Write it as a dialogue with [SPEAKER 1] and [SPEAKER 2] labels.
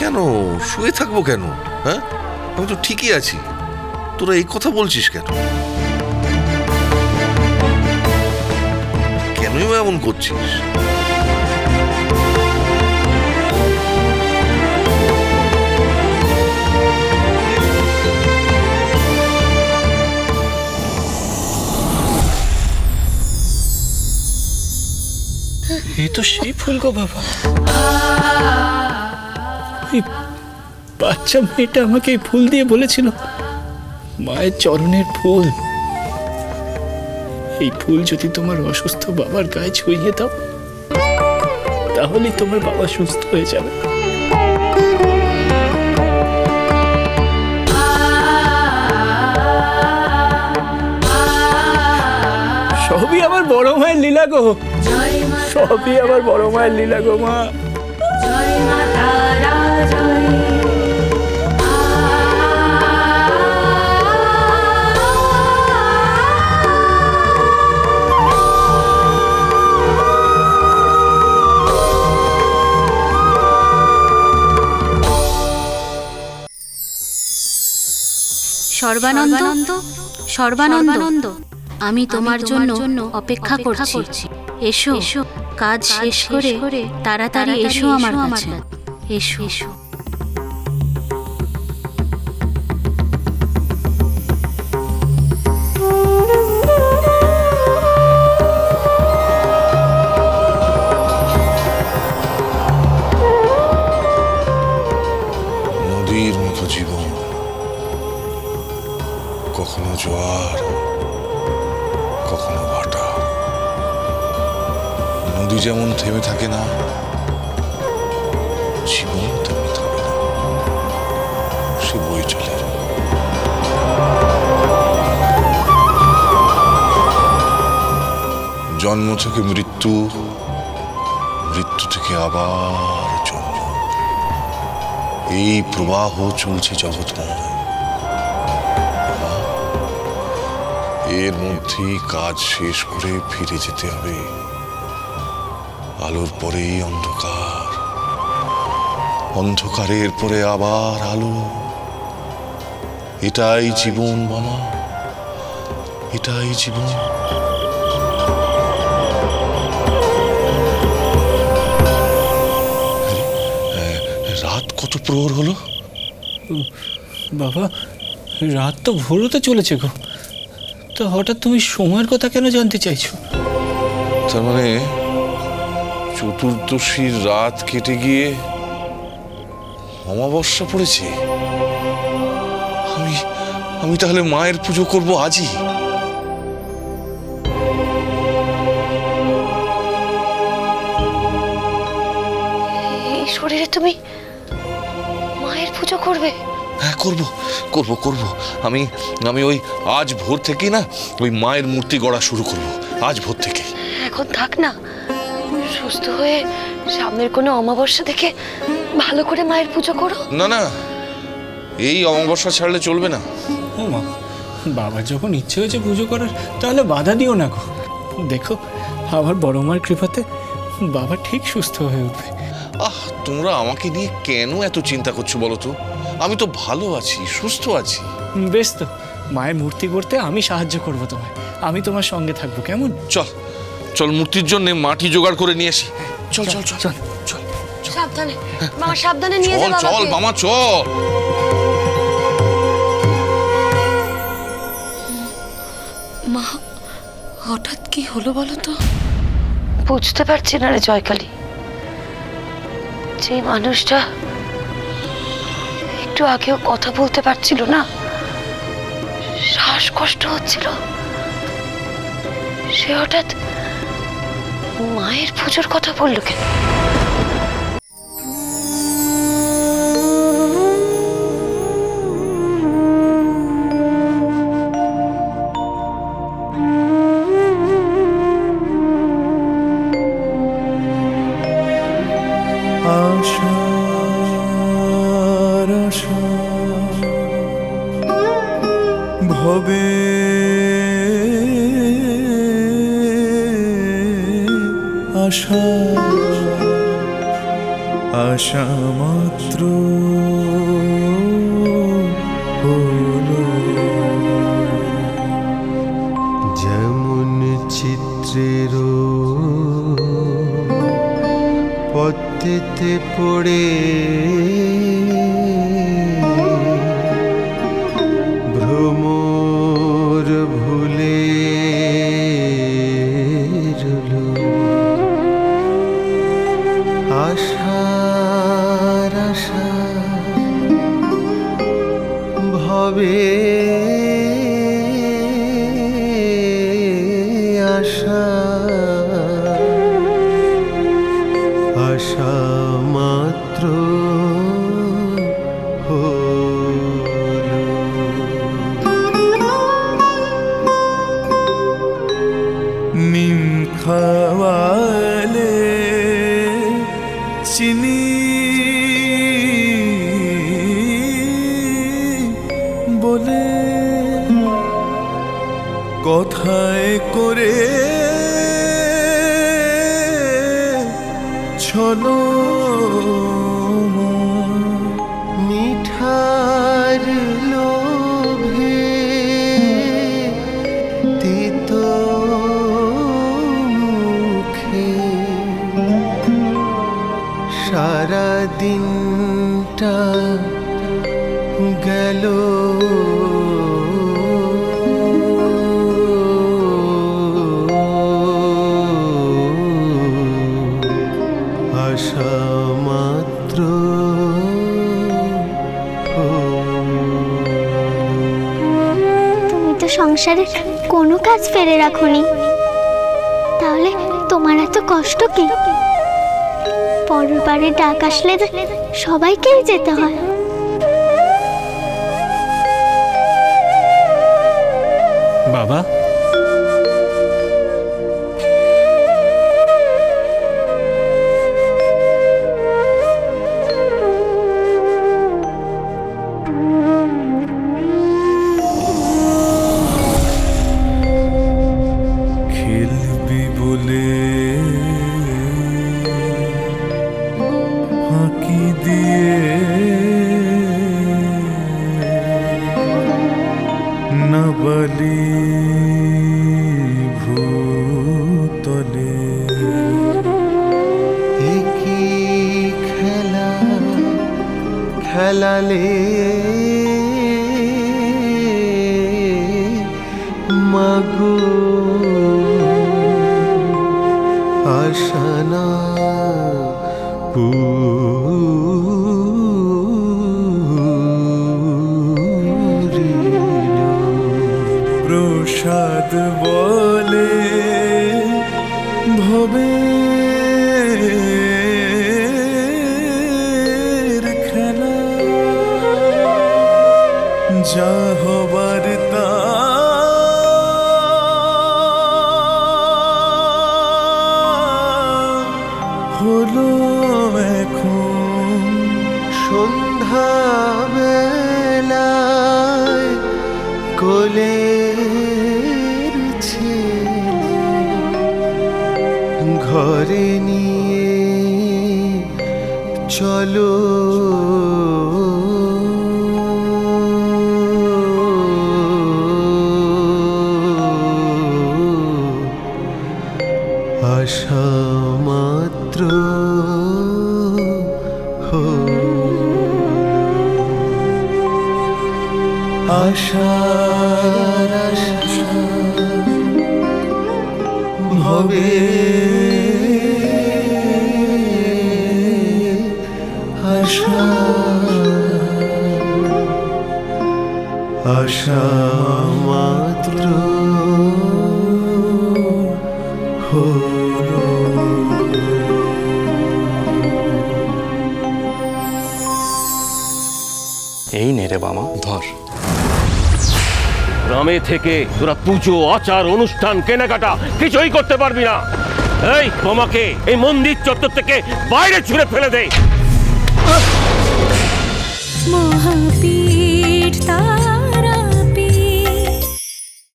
[SPEAKER 1] কেন শুয়ে থাকবো কেন? হ্যাঁ, আমি তো ঠিকই আছি। তোরা এই কথা বলছিস কেন? কেনই এমন করছিস?
[SPEAKER 2] এই তো সেই ফুল গো বাবা। ওই বাচ্চা মেয়েটা আমাকে এই ফুল দিয়ে বলেছিল মায়ের চরণের ফুল। এই ফুল যদি তোমার অসুস্থ বাবার গায়ে ছুঁয়ে দাও তাহলেই তোমার বাবা সুস্থ হয়ে যাবে। সবই আমার বড় মায়ের লীলা গো, সবই আমার বড় মায়ের লীলা গো মা।
[SPEAKER 3] সর্বানন্দ, সর্বানন্দ, আমি তোমার জন্য অপেক্ষা করছি। এসো, কাজ শেষ করে তাড়াতাড়ি এসো আমার কাছে। এসো।
[SPEAKER 1] নদীর মতো জীবন, কখনো জোয়ার কখনো ভাটা। নদী যেমন থেমে থাকে না, জীবন থেমে থাকে না, সে বয়ে চলে। জন্ম থেকে মৃত্যু, মৃত্যু থেকে আবার জন্ম, এই প্রবাহ চলছে জগৎময়। এর মধ্যেই কাজ শেষ করে ফিরে যেতে হবে। আলোর পরেই অন্ধকার, অন্ধকারের পরে আবার আলো। এটাই জীবন মামা, এটাই জীবন। রাত কত প্রহর হলো
[SPEAKER 2] বাবা? রাত তো ভোর হতে চলেছে গো। তো হঠাৎ তুমি সময়ের কথা কেন জানতে চাইছো?
[SPEAKER 1] তার মানে চতুর্দশীর রাত কেটে গিয়ে অমাবস্যা পড়েছে। আমি তাহলে মায়ের পুজো করব আজই।
[SPEAKER 4] এই শরীরে তুমি মায়ের পুজো করবে?
[SPEAKER 1] হ্যাঁ, করব। আমি ওই আজ ভোর থেকে না ওই মায়ের মূর্তি গড়া শুরু করব, আজ ভোর থেকে।
[SPEAKER 4] এখন থাক না, সুস্থ হয়ে সামনের কোনো অমাবস্যা দেখে ভালো করে মায়ের পুজো করো।
[SPEAKER 1] না, এই অমাবস্যা ছাড়লে চলবে না।
[SPEAKER 2] ও মা, বাবার যখন ইচ্ছে হয়েছে পুজো করার, তাহলে বাধা দিও না গো। দেখো, আমার বড় মার কৃপাতে বাবা ঠিক সুস্থ হয়ে উঠবে।
[SPEAKER 1] তোমরা আমাকে নিয়ে কেন এত চিন্তা করছো বলো তো? আমি তো ভালো আছি, সুস্থ আছি।
[SPEAKER 2] বেশ তো, মায়ের মূর্তি করতে আমি সাহায্য করব তোমায়। আমি তোমার সঙ্গে থাকবো, কেমন?
[SPEAKER 1] চল মূর্তির জন্য মাটি জোগাড় করে নিয়ে আসি। চল।
[SPEAKER 4] সাবধানে মামা, সাবধানে নিয়ে যাও বাবাকে।
[SPEAKER 1] চল মামা, চল।
[SPEAKER 4] মা, হঠাৎ কি হলো বলো তো? বুঝতে পারছি না রে জয়কালী। যে মানুষটা একটু আগেও কথা বলতে পারছিল না, শ্বাসকষ্ট হচ্ছিল, সে হঠাৎ মায়ের পুজোর কথা বললো কেন?
[SPEAKER 5] ভবে আশা, আশা মাত্র পড়ে ভ্রমর ভুলে রইলো আশার আশা ভবে আশা আশা মাত্র হলো নিম খাওয়ালে চিনি বলে কথায় করে ছলো মিঠার লোভে তিতো মুখে সারা দিনটা গেল আশা মাত্র
[SPEAKER 6] তুমি তো সংসারের কোনো কাজ ফেলে রাখোনি, তাহলে তোমার এত কষ্ট কি? পরের বারে ডাক আসলে সবাইকেই যেতে হয়।
[SPEAKER 2] বাবা,
[SPEAKER 5] খেলবি বলে ফাঁকি দিয়ে নাবালি ভূতলে কি খেলা খেলালে মাগো আশানা প্রসাদ বলে ভবে খেলা যা হবার তা হলো এখন সন্ধ্যা বেলায় কোলের ছেলে ঘরে নিয়ে চলো আশা মাত্র আশার আশা ভবে আশা আশা মাত্র হলো।
[SPEAKER 7] এই নে রে বাবা,
[SPEAKER 1] ধর।
[SPEAKER 7] গ্রামে থেকে তোরা পুজো আচার অনুষ্ঠান কেনাকাটা কিছুই করতে পারবি না। এই তোমাকে এই মন্দির চত্বর থেকে বাইরে ছুঁড়ে ফেলে দে।
[SPEAKER 8] মহাপীঠ